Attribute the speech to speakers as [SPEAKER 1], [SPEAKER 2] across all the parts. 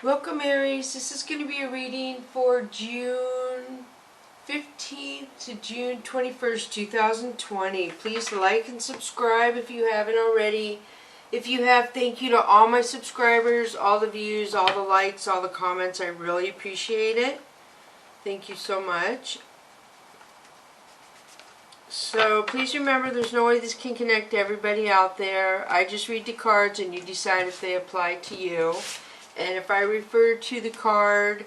[SPEAKER 1] Welcome Aries, this is going to be a reading for June 15th to June 21st, 2020. Please like and subscribe if you haven't already. If you have, thank you to all my subscribers, all the views, all the likes, all the comments. I really appreciate it. Thank you so much. So please remember there's no way this can connect to everybody out there. I just read the cards and you decide if they apply to you. And if I refer to the card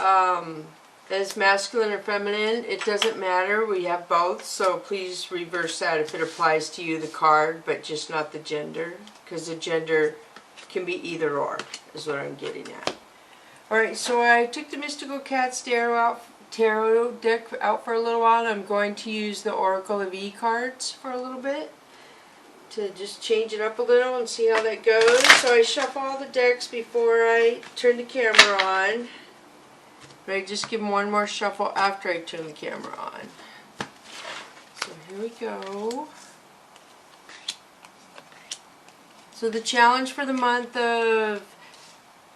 [SPEAKER 1] as masculine or feminine, it doesn't matter. We have both, so please reverse that if it applies to you, the card, but just not the gender, because the gender can be either or, is what I'm getting at. Alright, so I took the Mystical Cat's Tarot deck out for a little while, and I'm going to use the Oracle of E cards for a little bit, to just change it up a little and see how that goes. So I shuffle all the decks before I turn the camera on. But I just give them one more shuffle after I turn the camera on. So here we go. So the challenge for the month of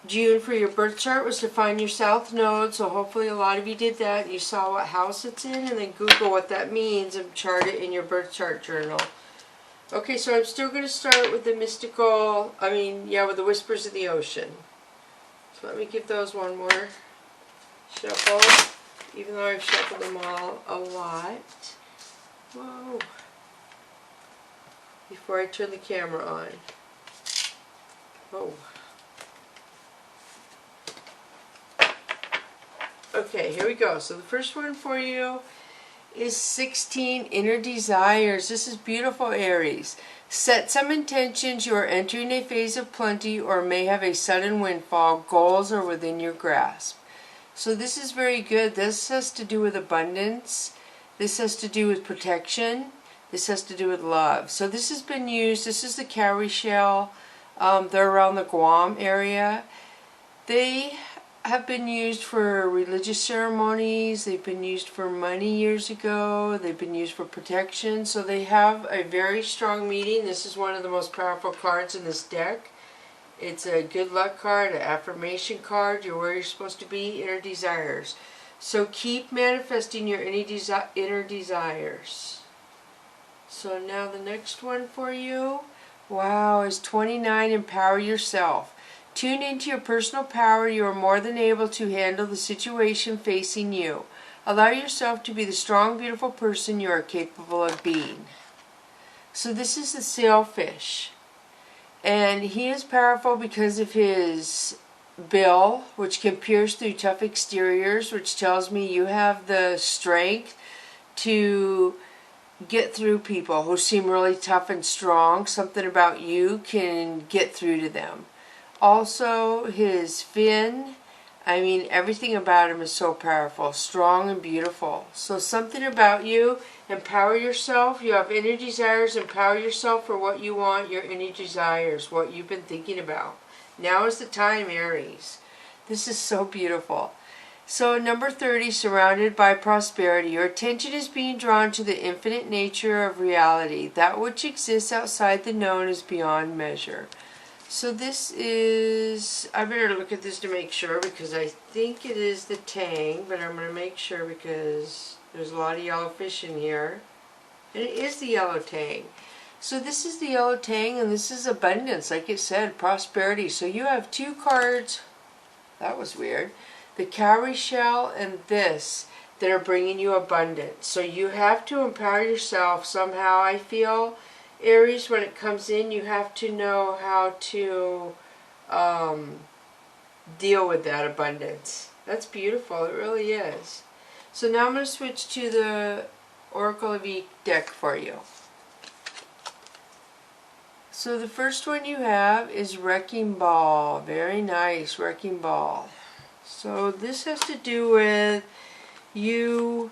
[SPEAKER 1] June for your birth chart was to find your south node. So hopefully a lot of you did that. You saw what house it's in and then Google what that means and chart it in your birth chart journal. Okay, so I'm still going to start with the mystical, with the Whispers of the Ocean. So let me give those one more shuffle, even though I've shuffled them all a lot. Whoa. Before I turn the camera on. Whoa. Okay, here we go. So the first one for you is 16 Inner Desires. This is beautiful, Aries. Set some intentions. You are entering a phase of plenty or may have a sudden windfall. Goals are within your grasp. So this is very good. This has to do with abundance. This has to do with protection. This has to do with love. So this has been used. This is the cowrie shell. They're around the Guam area. They have been used for religious ceremonies. They've been used for money years ago. They've been used for protection. So they have a very strong meaning. This is one of the most powerful cards in this deck. It's a good luck card, an affirmation card. You're where you're supposed to be. Inner desires. So keep manifesting your inner desires. So now the next one for you, wow, is 29. Empower yourself. Tune into your personal power. You are more than able to handle the situation facing you. Allow yourself to be the strong, beautiful person you are capable of being. So this is the sailfish. And he is powerful because of his bill, which can pierce through tough exteriors, which tells me you have the strength to get through people who seem really tough and strong. Something about you can get through to them. Also, his fin, everything about him is so powerful, strong and beautiful. So something about you, empower yourself. You have inner desires, empower yourself for what you want, your inner desires, what you've been thinking about. Now is the time, Aries. This is so beautiful. So number 30, surrounded by prosperity. Your attention is being drawn to the infinite nature of reality. That which exists outside the known is beyond measure. So this is, I better look at this to make sure because I think it is the Tang, but I'm going to make sure because there's a lot of yellow fish in here. And it is the yellow Tang. So this is the yellow Tang and this is abundance, like it said, prosperity. So you have two cards, that was weird, the cowrie shell and this, that are bringing you abundance. So you have to empower yourself somehow, I feel. Aries, when it comes in, you have to know how to deal with that abundance. That's beautiful. It really is. So now I'm going to switch to the Oracle of E deck for you. So the first one you have is Wrecking Ball. Very nice, Wrecking Ball. So this has to do with you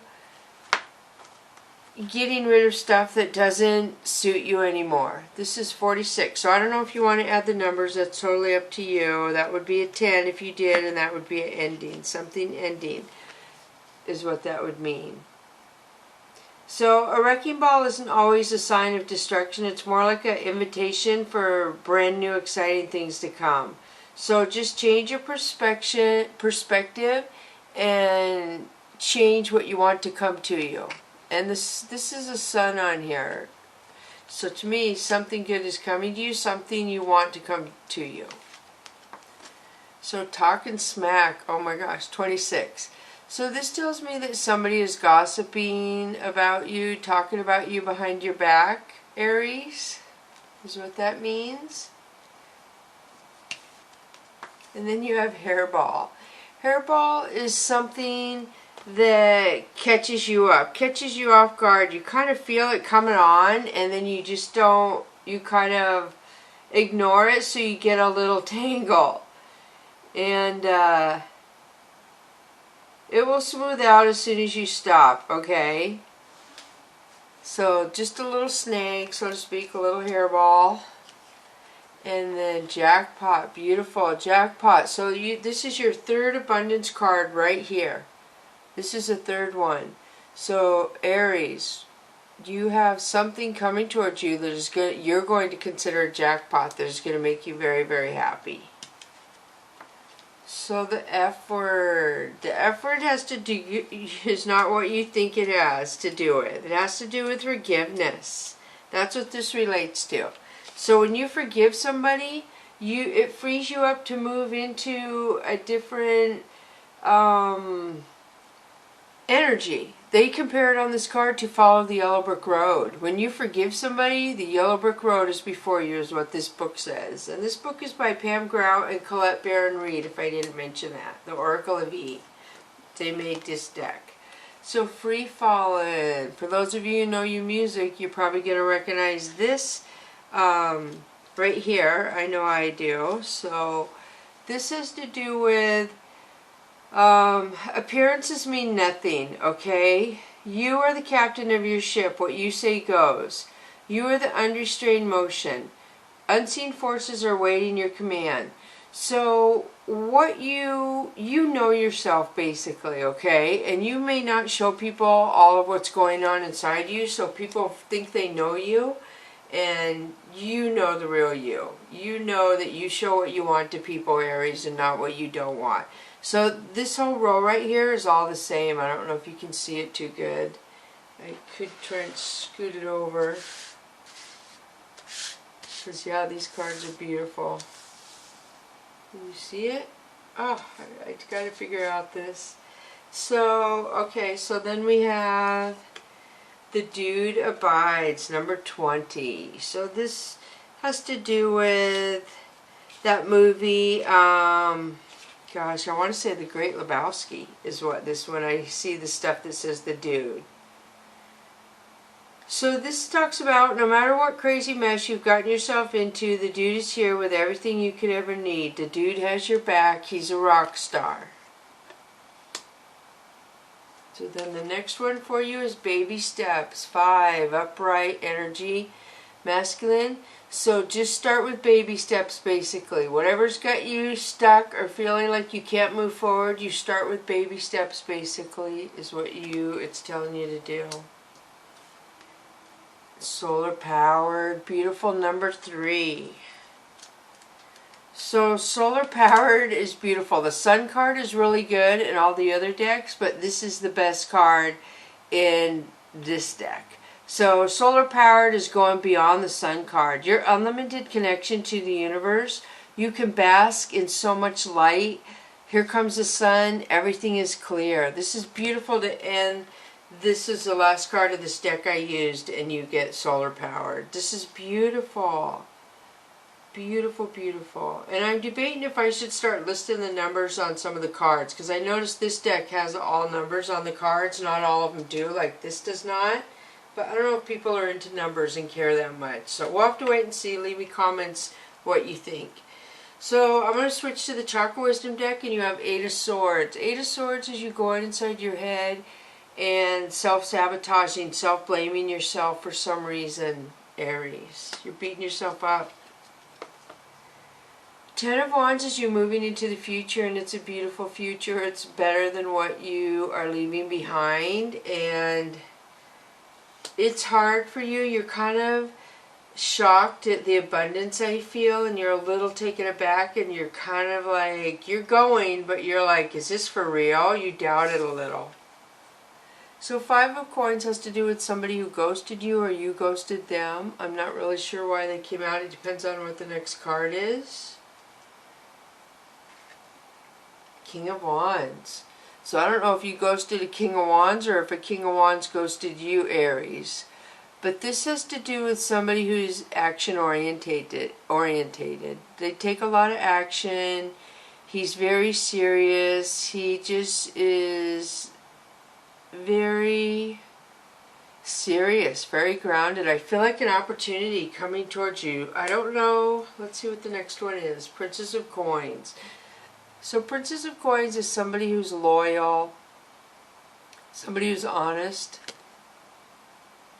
[SPEAKER 1] getting rid of stuff that doesn't suit you anymore. This is 46. So I don't know if you want to add the numbers. That's totally up to you. That would be a 10 if you did, and that would be an ending. Something ending is what that would mean. So a wrecking ball isn't always a sign of destruction. It's more like an invitation for brand new exciting things to come. So just change your perspective and change what you want to come to you. And this is a sun on here. So to me, something good is coming to you, something you want to come to you. So talking smack, oh my gosh, 26. So this tells me that somebody is gossiping about you, talking about you behind your back, Aries, is what that means. And then you have hairball. Hairball is something that catches you up, catches you off guard. You kind of feel it coming on, and then you just don't, you kind of ignore it, so you get a little tangle. And it will smooth out as soon as you stop, okay? So just a little snag, so to speak, a little hairball. And then jackpot, beautiful, jackpot. So this is your third abundance card right here. This is the third one. So Aries, you have something coming towards you that is good. You're going to consider a jackpot that is going to make you very, very happy. So the F word. The F word has to do, is not what you think it has to do with. It has to do with forgiveness. That's what this relates to. So when you forgive somebody, it frees you up to move into a different energy. They compare it on this card to follow the yellow brick road. When you forgive somebody, the yellow brick road is before you, is what this book says. And this book is by Pam Grout and Colette Baron Reed, if I didn't mention that. The Oracle of E. They made this deck. So Free Fallin'. For those of you who know your music, you're probably going to recognize this right here. I know I do. So this has to do with appearances mean nothing, okay? You are the captain of your ship. What you say goes. You are the unrestrained motion. Unseen forces are waiting your command. So what you know yourself basically, okay? And you may not show people all of what's going on inside you, so people think they know you, and you know the real you. You know that you show what you want to people, Aries, and not what you don't want. So this whole row right here is all the same. I don't know if you can see it too good. I could try and scoot it over. Because yeah, these cards are beautiful. Can you see it? Oh, I got to figure out this. So, okay, so then we have The Dude Abides, number 20. So this has to do with that movie, gosh, I want to say The Great Lebowski is what this, when I see the stuff that says The Dude. So this talks about no matter what crazy mess you've gotten yourself into, the dude is here with everything you could ever need. The dude has your back. He's a rock star. So then the next one for you is Baby Steps. 5, upright energy, masculine. So just start with baby steps basically. Whatever's got you stuck or feeling like you can't move forward, you start with baby steps basically is what it's telling you to do. Solar powered, beautiful, number 3. So solar powered is beautiful. The sun card is really good in all the other decks, but this is the best card in this deck. So solar powered is going beyond the sun card. Your unlimited connection to the universe. You can bask in so much light. Here comes the sun. Everything is clear. This is beautiful to end. This is the last card of this deck I used, and you get solar powered. This is beautiful. Beautiful, beautiful. And I'm debating if I should start listing the numbers on some of the cards, because I noticed this deck has all numbers on the cards. Not all of them do, like this does not. But I don't know if people are into numbers and care that much. So we'll have to wait and see. Leave me comments what you think. So I'm going to switch to the Chakra Wisdom deck, and you have 8 of Swords. 8 of Swords is you going inside your head and self-sabotaging, self-blaming yourself for some reason, Aries. You're beating yourself up. 10 of Wands is you moving into the future, and it's a beautiful future. It's better than what you are leaving behind, and it's hard for you. You're kind of shocked at the abundance I feel, and you're a little taken aback, and you're kind of like, you're going, but you're like, is this for real? You doubt it a little. So 5 of Coins has to do with somebody who ghosted you or you ghosted them. I'm not really sure why they came out. It depends on what the next card is. King of Wands. So I don't know if you ghosted a King of Wands or if a King of Wands ghosted you, Aries. But this has to do with somebody who's action orientated. They take a lot of action. He's very serious. He just is very serious, very grounded. I feel like an opportunity coming towards you. I don't know. Let's see what the next one is. Princess of Coins. So Princess of Coins is somebody who's loyal, somebody who's honest,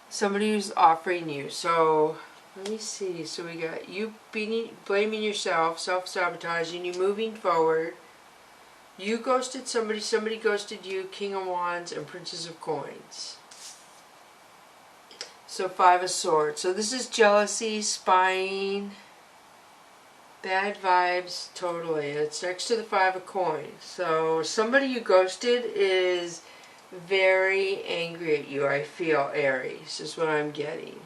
[SPEAKER 1] somebody who's offering you. So let me see. So we got you blaming yourself, self-sabotaging, you moving forward. You ghosted somebody, somebody ghosted you, King of Wands and Princess of Coins. So 5 of Swords. So this is jealousy, spying, bad vibes, totally. It's next to the 5 of Coins. So somebody you ghosted is very angry at you, I feel, Aries, is what I'm getting.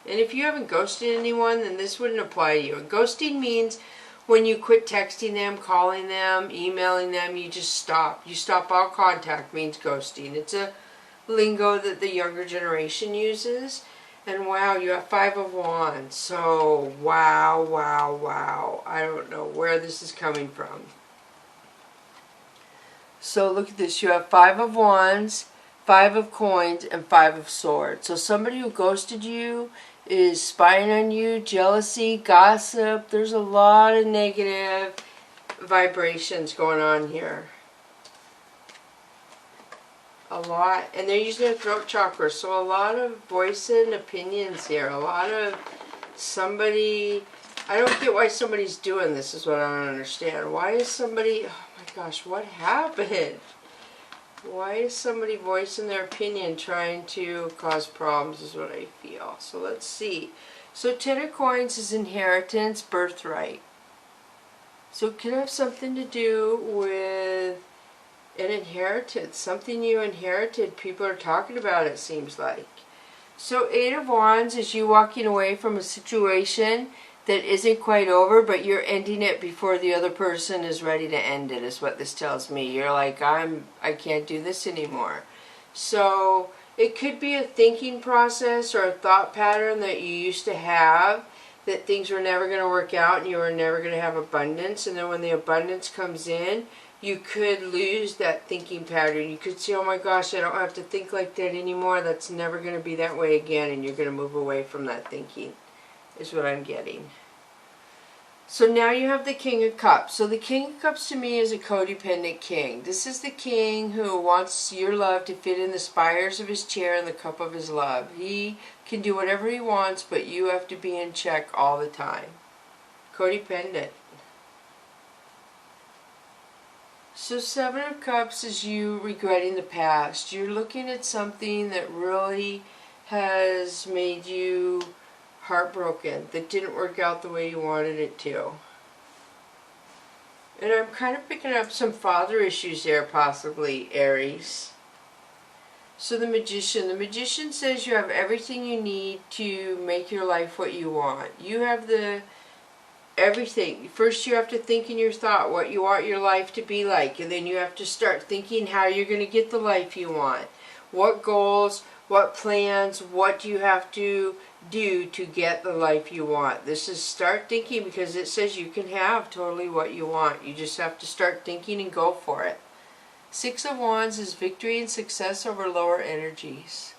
[SPEAKER 1] And if you haven't ghosted anyone, then this wouldn't apply to you. And ghosting means when you quit texting them, calling them, emailing them, you just stop. You stop all contact means ghosting. It's a lingo that the younger generation uses. And wow, you have 5 of Wands. So wow, wow, wow. I don't know where this is coming from. So look at this. You have 5 of Wands, 5 of Coins, and 5 of Swords. So somebody who ghosted you is spying on you, jealousy, gossip. There's a lot of negative vibrations going on here. A lot. And they're using their throat chakra. So a lot of voicing opinions here. A lot of somebody... I don't get why somebody's doing this is what I don't understand. Why is somebody... Oh my gosh, what happened? Why is somebody voicing their opinion trying to cause problems is what I feel. So let's see. So 10 of Coins is inheritance, birthright. So it could have something to do with an inheritance. Something you inherited. People are talking about it, seems like. So 8 of Wands is you walking away from a situation that isn't quite over, but you're ending it before the other person is ready to end it, is what this tells me. You're like, I can't do this anymore. So it could be a thinking process or a thought pattern that you used to have, that things were never going to work out and you were never going to have abundance. And then when the abundance comes in, you could lose that thinking pattern. You could say, oh my gosh, I don't have to think like that anymore. That's never going to be that way again. And you're going to move away from that thinking, is what I'm getting. So now you have the King of Cups. So the King of Cups to me is a codependent king. This is the king who wants your love to fit in the spires of his chair and the cup of his love. He can do whatever he wants, but you have to be in check all the time. Codependent. So 7 of Cups is you regretting the past. You're looking at something that really has made you heartbroken, that didn't work out the way you wanted it to. And I'm kind of picking up some father issues there, possibly, Aries. So the Magician. The Magician says you have everything you need to make your life what you want. You have the everything. First you have to think in your thought what you want your life to be like, and then you have to start thinking how you're going to get the life you want. What goals, what plans, what do you have to do to get the life you want? This is start thinking, because it says you can have totally what you want. You just have to start thinking and go for it. 6 of Wands is victory and success over lower energies.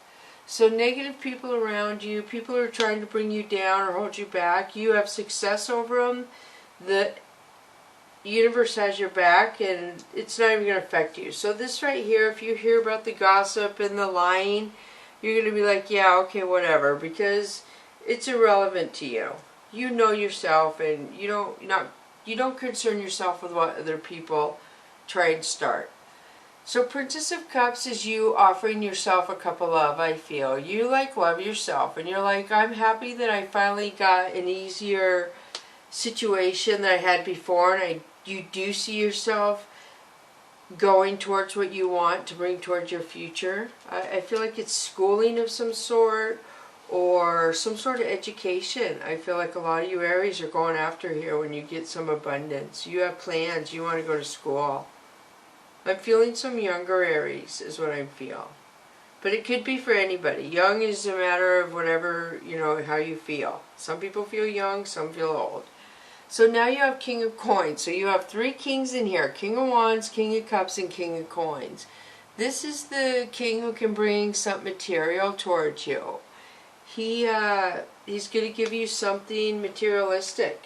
[SPEAKER 1] So negative people around you, people who are trying to bring you down or hold you back, you have success over them. The universe has your back and it's not even going to affect you. So this right here, if you hear about the gossip and the lying, you're going to be like, yeah, okay, whatever, because it's irrelevant to you. You know yourself, and you don't concern yourself with what other people try and start. So Princess of Cups is you offering yourself a cup of love, I feel. You like love yourself and you're like, I'm happy that I finally got an easier situation that I had before, and you do see yourself going towards what you want to bring towards your future. I feel like it's schooling of some sort or some sort of education. I feel like a lot of you Aries are going after here when you get some abundance. You have plans, you want to go to school. I'm feeling some younger Aries is what I feel. But it could be for anybody. Young is a matter of whatever, you know, how you feel. Some people feel young, some feel old. So now you have King of Coins. So you have 3 kings in here. King of Wands, King of Cups, and King of Coins. This is the king who can bring some material towards you. He's going to give you something materialistic.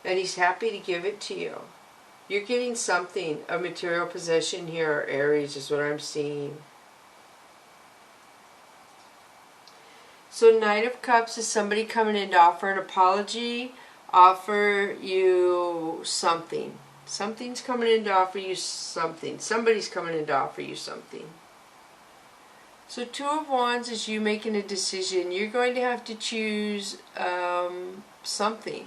[SPEAKER 1] And he's happy to give it to you. You're getting something, a material possession here, Aries, is what I'm seeing. So Knight of Cups is somebody coming in to offer an apology, offer you something. Something's coming in to offer you something. Somebody's coming in to offer you something. So Two of Wands is you making a decision. You're going to have to choose something.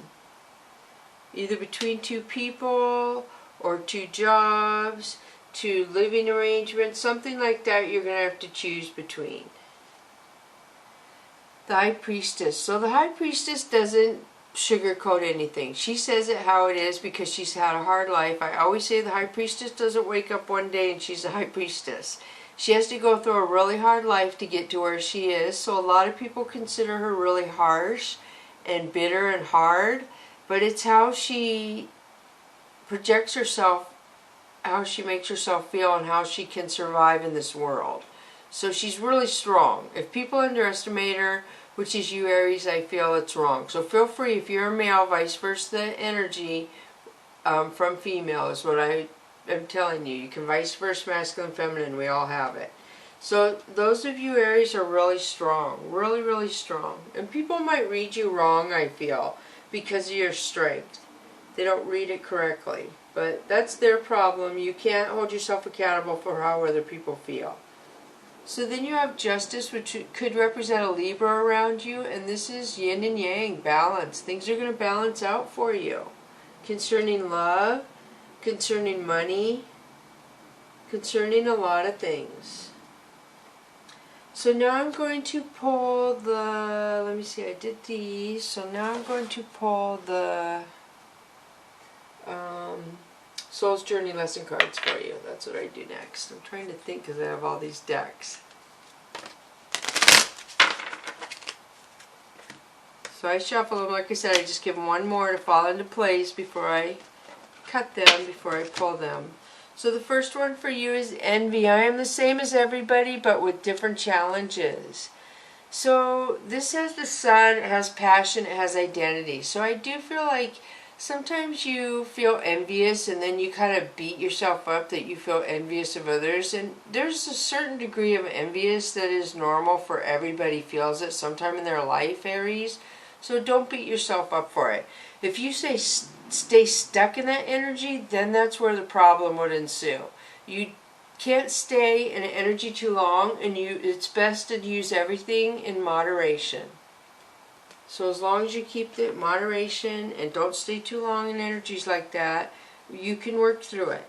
[SPEAKER 1] Either between 2 people or 2 jobs, 2 living arrangements, something like that you're going to have to choose between. The High Priestess. So the High Priestess doesn't sugarcoat anything. She says it how it is because she's had a hard life. I always say the High Priestess doesn't wake up one day and she's a High Priestess. She has to go through a really hard life to get to where she is. So a lot of people consider her really harsh and bitter and hard. But it's how she projects herself, how she makes herself feel, and how she can survive in this world. So she's really strong. If people underestimate her, which is you Aries, I feel it's wrong. So feel free, if you're a male, vice versa energy from female is what I am telling you. You can vice versa, masculine, feminine, we all have it. So those of you Aries are really strong, really, really strong. And people might read you wrong, I feel, because of your strength. They don't read it correctly. But that's their problem. You can't hold yourself accountable for how other people feel. So then you have Justice, which could represent a Libra around you. And this is yin and yang, balance. Things are going to balance out for you. Concerning love, concerning money, concerning a lot of things. So now I'm going to pull the, let me see, I did these. So now I'm going to pull the Soul's Journey lesson cards for you. That's what I do next. I'm trying to think because I have all these decks. So I shuffle them. Like I said, I just give them one more to fall into place before I cut them, before I pull them. So the first one for you is envy. I am the same as everybody, but with different challenges. So this has the sun, it has passion, it has identity. So I do feel like sometimes you feel envious and then you kind of beat yourself up that you feel envious of others. And there's a certain degree of envious that is normal for everybody feels it sometime in their life, Aries. So don't beat yourself up for it. If you stay stuck in that energy, then that's where the problem would ensue. You can't stay in an energy too long, and it's best to use everything in moderation. So as long as you keep the moderation and don't stay too long in energies like that, you can work through it.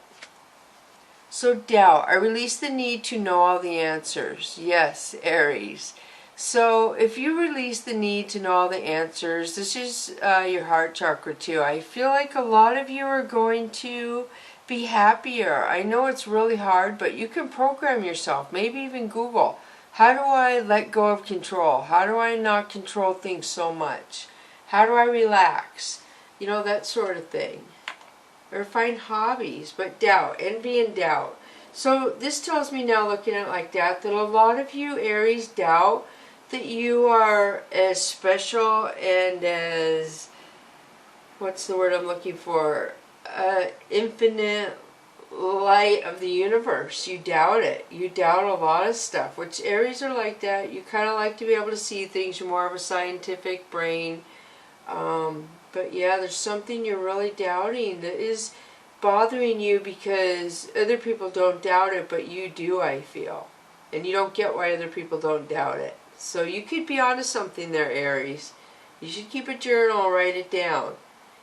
[SPEAKER 1] So doubt. I release the need to know all the answers. Yes, Aries. So if you release the need to know all the answers, this is your heart chakra too. I feel like a lot of you are going to be happier. I know it's really hard, but you can program yourself. Maybe even Google. How do I let go of control? How do I not control things so much? How do I relax? You know, that sort of thing. Or find hobbies, but doubt, envy and doubt. So this tells me now, looking at it like that a lot of you Aries doubt that you are as special and as, what's the word I'm looking for, infinite light of the universe. You doubt it. You doubt a lot of stuff, which Aries are like that. You kind of like to be able to see things. You're more of a scientific brain. But yeah, there's something you're really doubting that is bothering you because other people don't doubt it, but you do, I feel. And you don't get why other people don't doubt it. So you could be onto something there, Aries. You should keep a journal and write it down.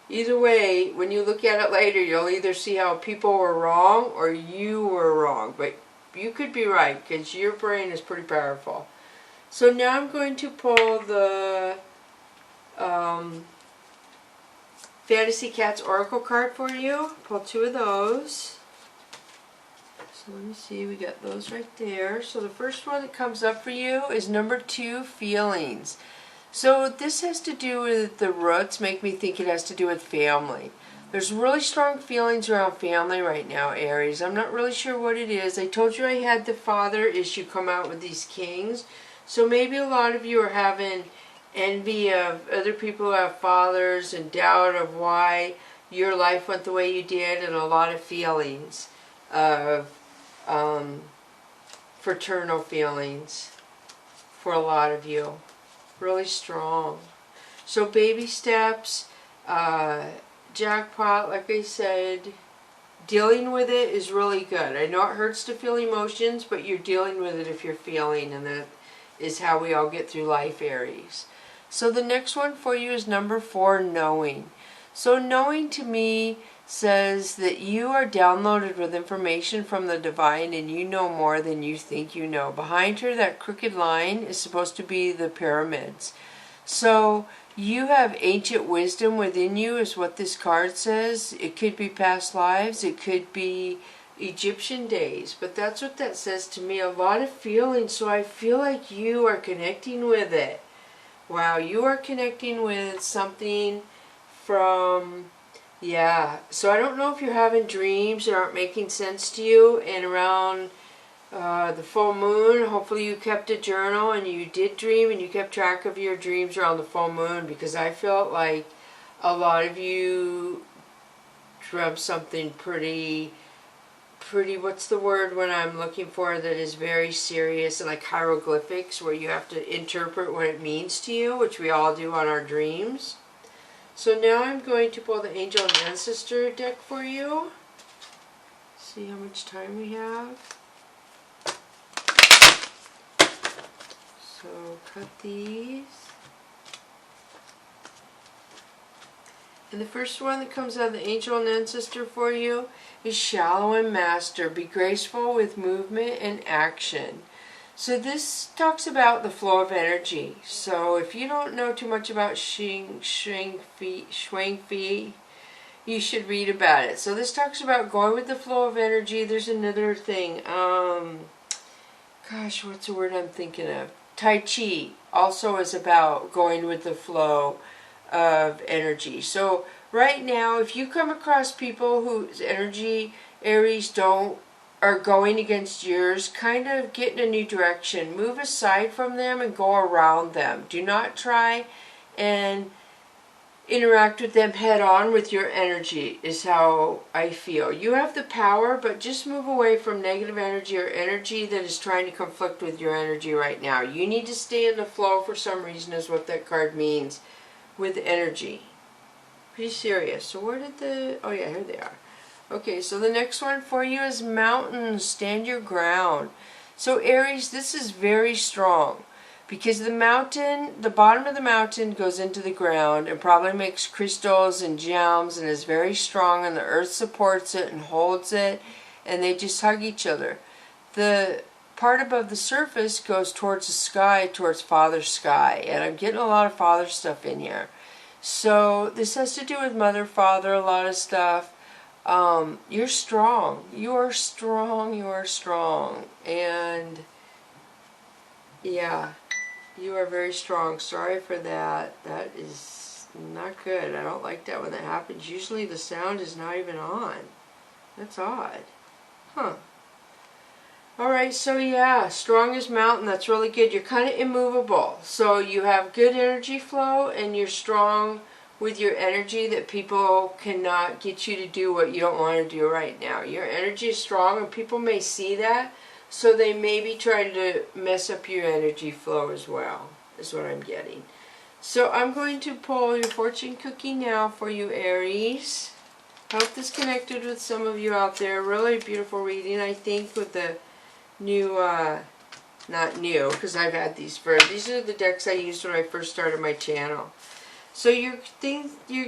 [SPEAKER 1] Either way, when you look at it later, you'll either see how people were wrong or you were wrong. But you could be right because your brain is pretty powerful. So now I'm going to pull the Fantasy Cats Oracle card for you. Pull 2 of those. So let me see, we got those right there. So the first one that comes up for you is number 2, feelings. So this has to do with the roots, make me think it has to do with family. There's really strong feelings around family right now, Aries. I'm not really sure what it is. I told you I had the father issue come out with these kings. So maybe a lot of you are having envy of other people who have fathers and doubt of why your life went the way you did, and a lot of feelings of fraternal feelings for a lot of you. Really strong. So baby steps, jackpot, like I said, dealing with it is really good. I know it hurts to feel emotions, but you're dealing with it if you're feeling, and that is how we all get through life, Aries. So the next one for you is number 4, knowing. So knowing to me says that you are downloaded with information from the divine and you know more than you think you know. Behind her, that crooked line is supposed to be the pyramids. So you have ancient wisdom within you is what this card says. It could be past lives. It could be Egyptian days. But that's what that says to me. A lot of feelings. So I feel like you are connecting with it. Wow, you are connecting with something from... Yeah, so I don't know if you're having dreams that aren't making sense to you, and around the full moon, hopefully you kept a journal and you did dream and you kept track of your dreams around the full moon, because I felt like a lot of you dreamt something pretty, what's the word when I'm looking for, that is very serious, and like hieroglyphics where you have to interpret what it means to you, which we all do on our dreams. So now I'm going to pull the Angel and Ancestor deck for you. See how much time we have. So cut these. And the first one that comes out of the Angel and Ancestor for you is Shallow and Master. Be graceful with movement and action. So this talks about the flow of energy. So if you don't know too much about Shui Fi, you should read about it. So this talks about going with the flow of energy. There's another thing. Gosh, what's the word I'm thinking of? Tai Chi also is about going with the flow of energy. So right now, if you come across people whose energy, Aries, are going against yours, kind of get in a new direction. Move aside from them and go around them. Do not try and interact with them head on with your energy, is how I feel. You have the power, but just move away from negative energy or energy that is trying to conflict with your energy right now. You need to stay in the flow for some reason, is what that card means with energy. Pretty serious. So where did the... Oh yeah, here they are. Okay, so the next one for you is mountains. Stand your ground. So Aries, this is very strong because the mountain, the bottom of the mountain goes into the ground and probably makes crystals and gems and is very strong, and the earth supports it and holds it, and they just hug each other. The part above the surface goes towards the sky, towards Father Sky, and I'm getting a lot of Father stuff in here. So this has to do with Mother, Father, a lot of stuff. You're strong. You are strong. You are strong. And yeah, you are very strong. Sorry for that. That is not good. I don't like that when that happens. Usually the sound is not even on. That's odd. Huh. Alright, so yeah, strong as mountain. That's really good. You're kind of immovable. So you have good energy flow and you're strong with your energy, that people cannot get you to do what you don't want to do right now. Your energy is strong and people may see that, so they may be trying to mess up your energy flow as well, is what I'm getting. So I'm going to pull your fortune cookie now for you, Aries. Hope this connected with some of you out there. Really beautiful reading, I think, with the new, not new, because I've had these are the decks I used when I first started my channel. So your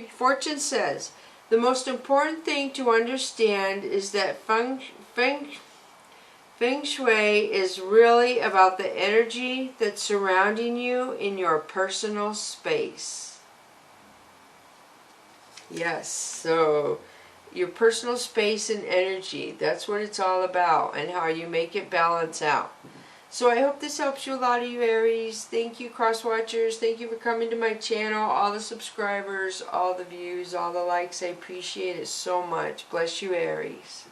[SPEAKER 1] fortune says, the most important thing to understand is that Feng Shui is really about the energy that's surrounding you in your personal space. Yes, so your personal space and energy, that's what it's all about, and how you make it balance out. So I hope this helps you a lot, of you Aries. Thank you, cross watchers. Thank you for coming to my channel, all the subscribers, all the views, all the likes. I appreciate it so much. Bless you, Aries.